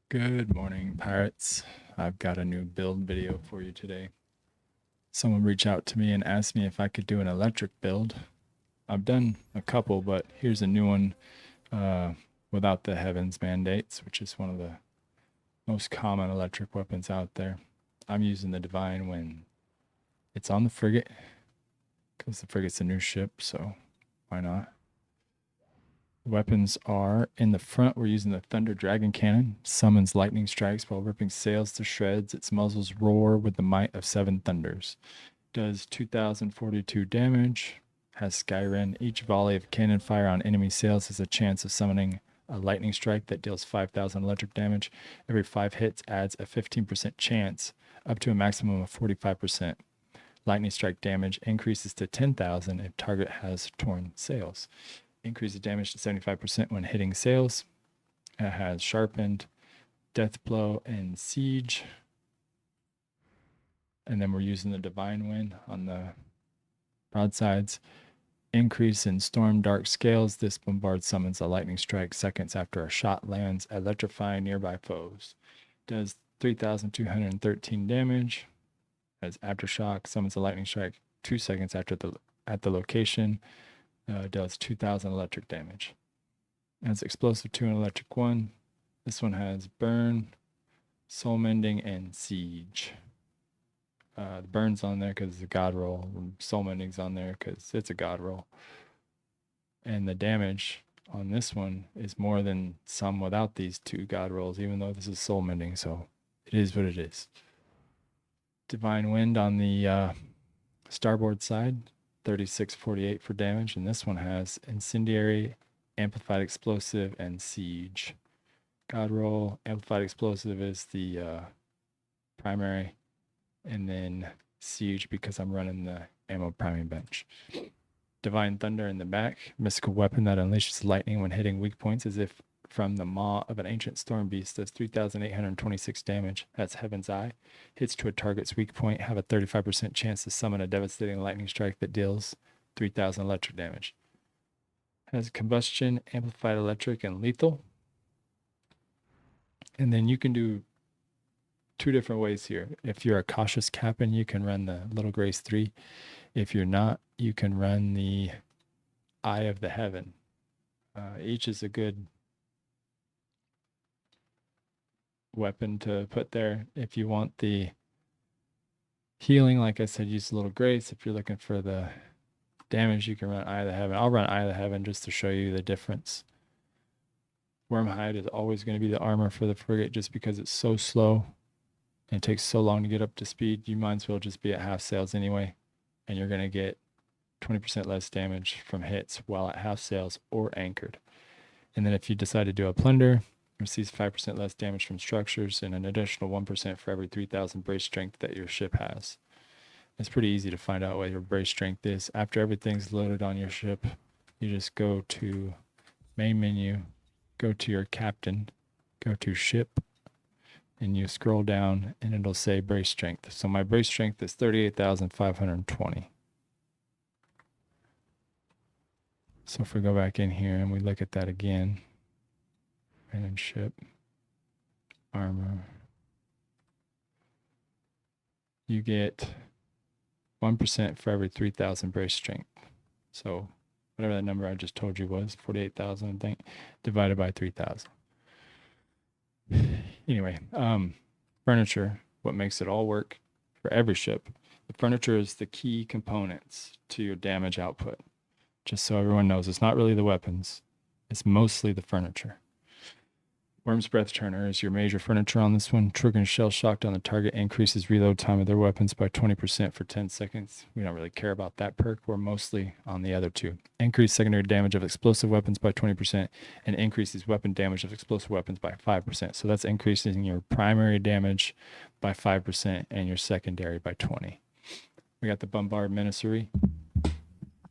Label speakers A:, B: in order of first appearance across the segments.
A: Good morning, pirates. I've got a new build video for you today. Someone reached out to me and asked me if I could do an electric build. I've done a couple, but here's a new one uh, without the heavens mandates, which is one of the most common electric weapons out there. I'm using the Divine Wind. It's on the Frigate because the Frigate's a new ship, so why not? Weapons are in the front. We're using the Thunder Dragon Cannon. Summons lightning strikes while ripping sails to shreds. Its muzzles roar with the might of 7 thunders. Does 2,042 damage. Has Skyren. Each volley of cannon fire on enemy sails has a chance of summoning a lightning strike that deals 5,000 electric damage. Every 5 hits adds a 15% chance, up to a maximum of 45%. Lightning strike damage increases to 10,000 if target has torn sails. Increases damage to 75% when hitting sails. It has sharpened, death blow, and siege. And then we're using the Divine Wind on the broadsides. Increase in storm dark scales. This bombard summons a lightning strike seconds after a shot lands, electrifying nearby foes. Does 3,213 damage. Has aftershock. Summons a lightning strike 2 seconds after at the location. Does 2,000 electric damage. Has explosive 2 and electric 1. This one has burn, soul mending, and siege. The burn's on there because it's a god roll. Soul mending's on there because it's a god roll. And the damage on this one is more than some without these 2 god rolls, even though this is soul mending. So it is what it is. Divine Wind on the starboard side, 3648 for damage. And this one has incendiary, amplified explosive, and siege. God roll, amplified explosive is the primary, and then siege because I'm running the ammo priming bench. Divine Thunder in the back, mystical weapon that unleashes lightning when hitting weak points as if from the maw of an ancient storm beast. Does 3,826 damage. That's Heaven's Eye. Hits to a target's weak point, have a 35% chance to summon a devastating lightning strike that deals 3,000 electric damage. Has combustion, amplified electric, and lethal. And then you can do 2 different ways here. If you're a cautious captain, you can run the Little Grace 3. If you're not, you can run the Eye of the Heaven. Each is a good weapon to put there. If you want the healing, like I said, use the Little Grace. If you're looking for the damage, you can run Eye of the Heaven. I'll run Eye of the Heaven just to show you the difference. Wormhide is always going to be the armor for the frigate just because it's so slow and it takes so long to get up to speed. You might as well just be at half sails anyway, and you're going to get 20% less damage from hits while at half sails or anchored. And then if you decide to do a plunder, receives 5% less damage from structures and an additional 1% for every 3,000 brace strength that your ship has. It's pretty easy to find out what your brace strength is. After everything's loaded on your ship, you just go to main menu, go to your captain, go to ship, and you scroll down and it'll say brace strength. So my brace strength is 38,520. So if we go back in here and we look at that again, and ship, armor, you get 1% for every 3,000 brace strength. So whatever that number I just told you was, 48,000, I think, divided by 3,000. Anyway, furniture, what makes it all work for every ship. The furniture is the key components to your damage output. Just so everyone knows, it's not really the weapons. It's mostly the furniture. Worm's Breath Turner is your major furniture on this one. Triggering shell shocked on the target increases reload time of their weapons by 20% for 10 seconds. We don't really care about that perk. We're mostly on the other 2. Increase secondary damage of explosive weapons by 20% and increases weapon damage of explosive weapons by 5%. So that's increasing your primary damage by 5% and your secondary by 20. We got the Bombard Menacery.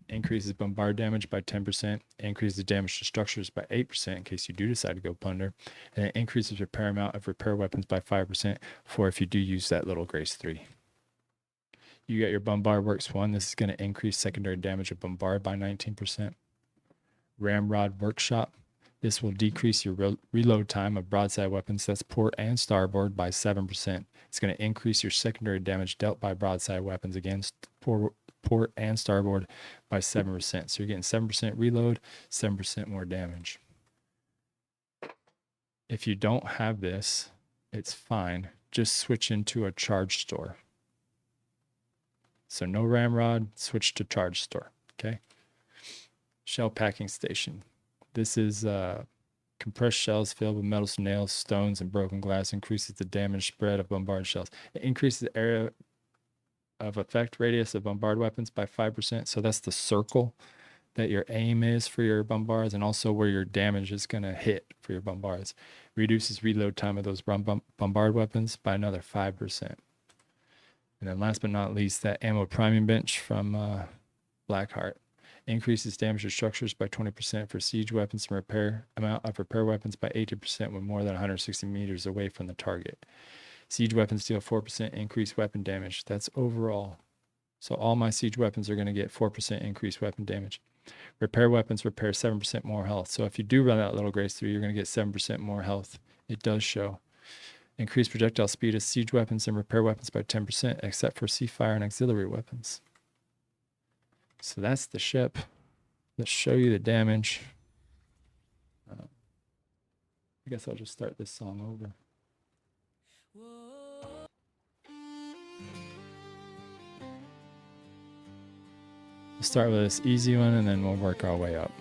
A: Increases bombard damage by 10%, increases damage to structures by 8% in case you do decide to go plunder, and it increases repair amount of repair weapons by 5% for if you do use that Little Grace 3. You got your Bombard Works 1. This is going to increase secondary damage of bombard by 19%. Ramrod Workshop. This will decrease your reload time of broadside weapons, that's port and starboard, by 7%. It's going to increase your secondary damage dealt by broadside weapons against port and starboard by 7%. So you're getting 7% reload, 7% more damage. If you don't have this, it's fine. Just switch into a charge store. So no ramrod, switch to charge store. Okay. Shell packing station. This is compressed shells filled with metals, nails, stones, and broken glass. Increases the damage spread of bombard shells. It increases the area of effect radius of bombard weapons by 5%. So that's the circle that your aim is for your bombards, and also where your damage is going to hit for your bombards. Reduces reload time of those bombard weapons by another 5%. And then last but not least, that ammo priming bench from Blackheart. Increases damage to structures by 20% for siege weapons, and amount of repair weapons by 80% when more than 160 meters away from the target. Siege weapons deal 4% increased weapon damage. That's overall. So all my siege weapons are going to get 4% increased weapon damage. Repair weapons repair 7% more health. So if you do run that little grace through, you're going to get 7% more health. It does show. Increased projectile speed of siege weapons and repair weapons by 10%, except for Seafire and auxiliary weapons. So that's the ship. Let's show you the damage. I guess I'll just start this song over. We'll start with this easy one, and then we'll work our way up.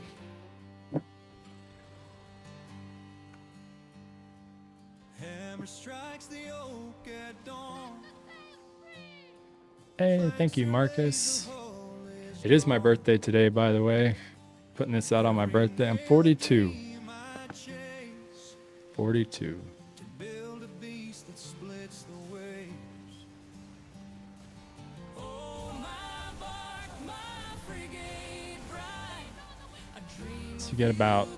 A: Hey, thank you, Marcus. It is my birthday today, by the way. Putting this out on my birthday. I'm 42. 42. So you get about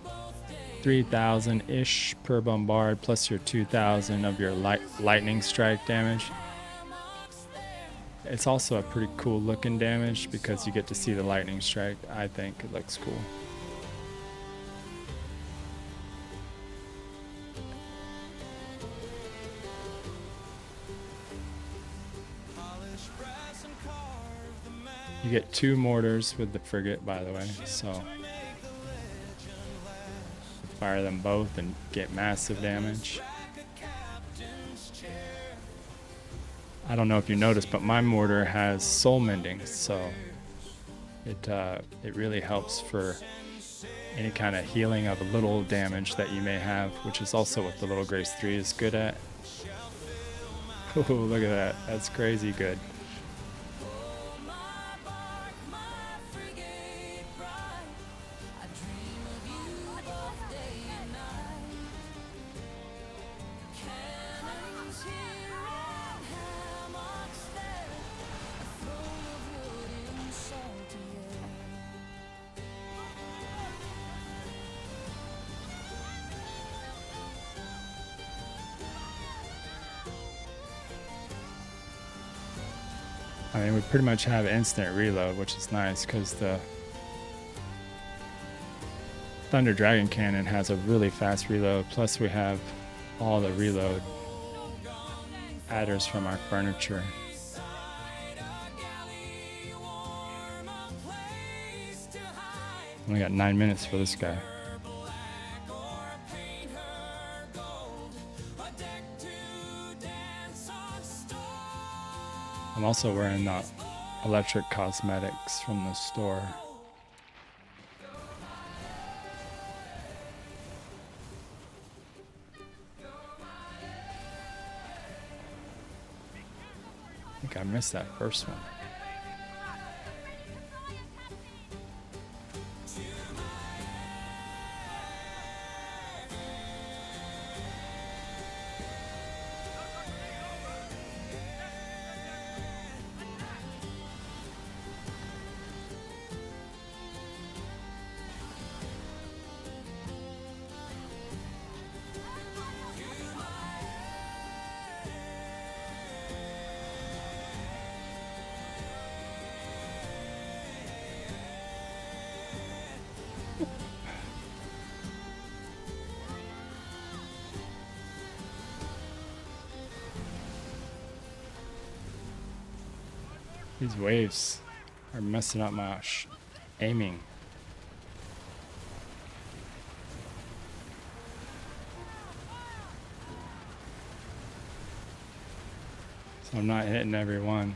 A: 3,000-ish per bombard, plus your 2,000 of your lightning strike damage. It's also a pretty cool looking damage because you get to see the lightning strike. I think it looks cool. You get 2 mortars with the frigate, by the way, so fire them both and get massive damage. I don't know if you noticed, but my mortar has soul mending, so it really helps for any kind of healing of a little damage that you may have, which is also what the little Grace 3 is good at. Oh, look at that. That's crazy good. I mean, we pretty much have instant reload, which is nice because the Thunder Dragon Cannon has a really fast reload. Plus we have all the reload adders from our furniture. Only got 9 minutes for this guy. I'm also wearing the electric cosmetics from the store. I think I missed that first one. These waves are messing up my aiming. So I'm not hitting every one.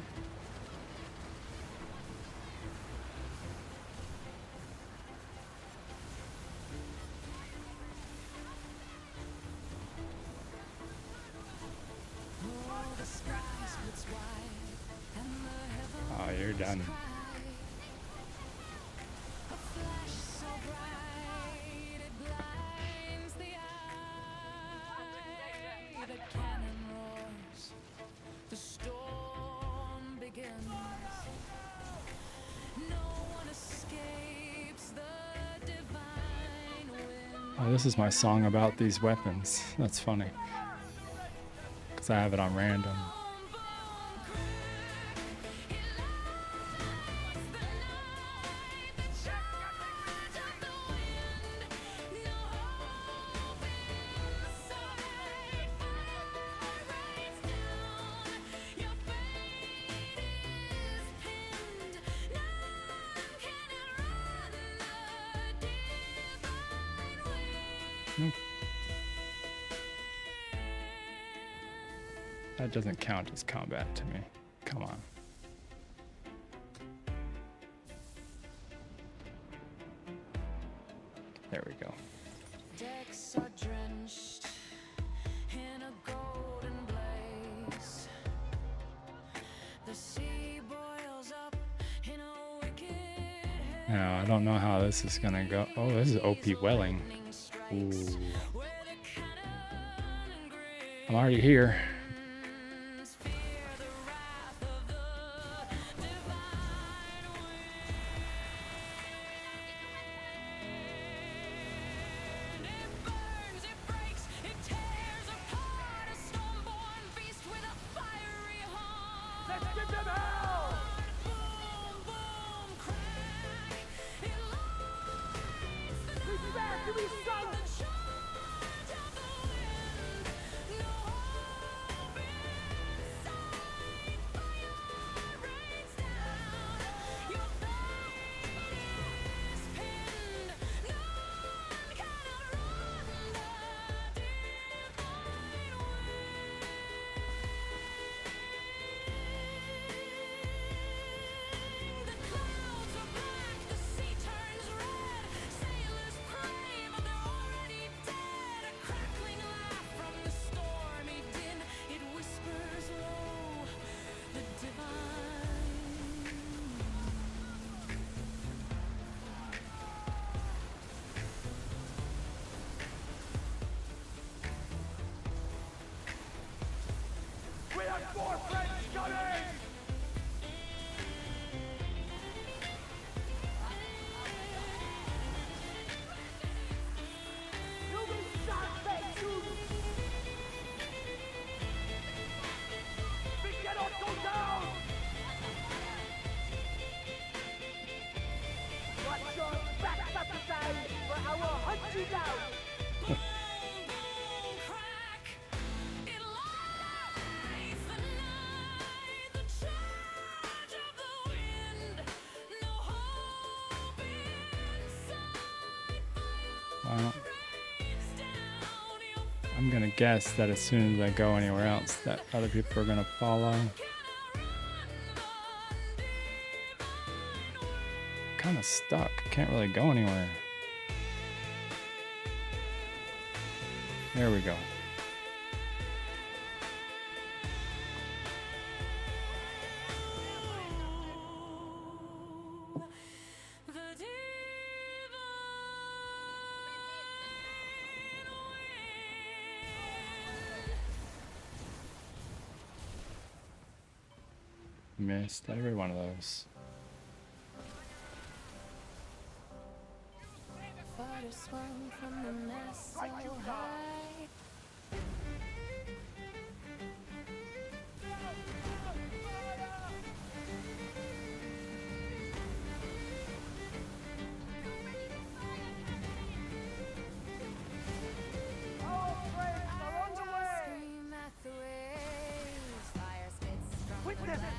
A: Oh, you're done. Oh, this is my song about these weapons. That's funny. Because I have it on random. Nope. That doesn't count as combat to me. Come on. There we go.
B: Decks are drenched in a golden blaze. The sea boils up in a wicked haze.
A: Now, I don't know how this is gonna go. Oh, this is OP Welling. Ooh. I'm already here. Well, I'm gonna guess that as soon as I go anywhere else, that other people are gonna follow. Kind of stuck. Can't really go anywhere. There we go. Missed every one of those.
B: Water swung from the mast so high. Scream at the waves, fire spits from the night.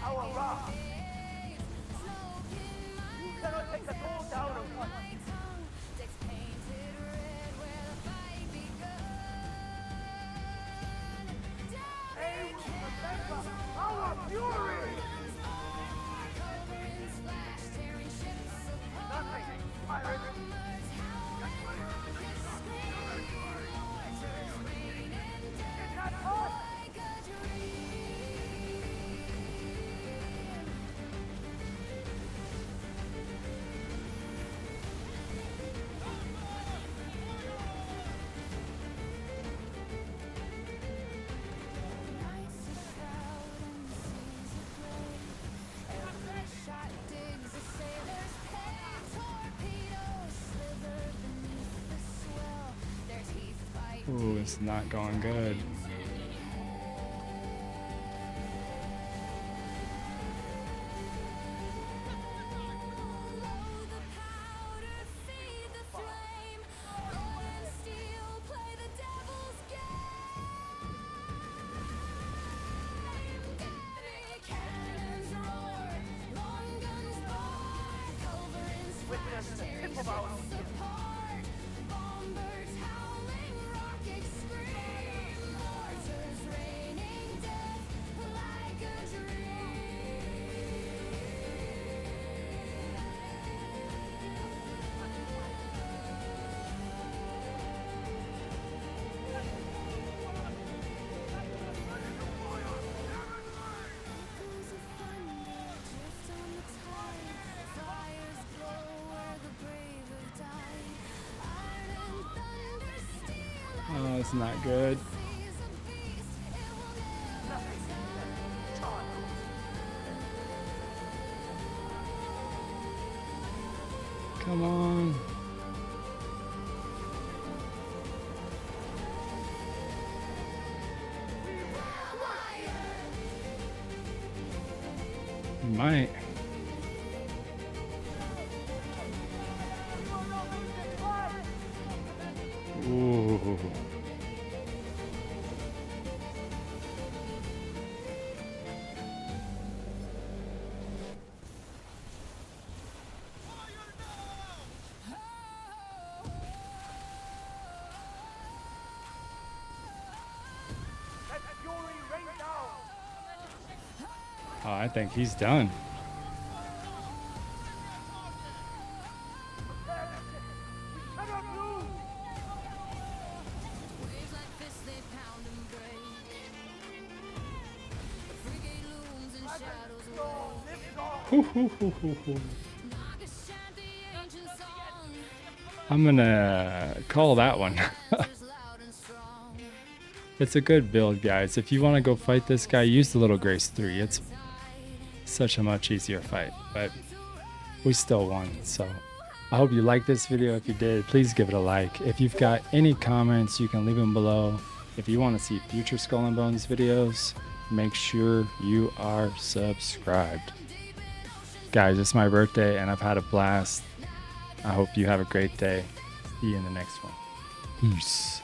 A: Ooh, it's not going good. Oh, it's not good. Come on. Might. Ooh. Oh, I think he's done.
B: Waves like fists, they pound and break. The frigate looms in shadows away. Nagas chant the ancient song.
A: I'm gonna call that one.
B: Answers loud and strong.
A: It's a good build, guys. If you want to go fight this guy, use the little Grace 3. It's such a much easier fight, but we still won. So I hope you liked this video. If you did, please give it a like. If you've got any comments, you can leave them below. If you want to see future Skull and Bones videos, make sure you are subscribed. Guys, it's my birthday and I've had a blast. I hope you have a great day. See you in the next one. Peace.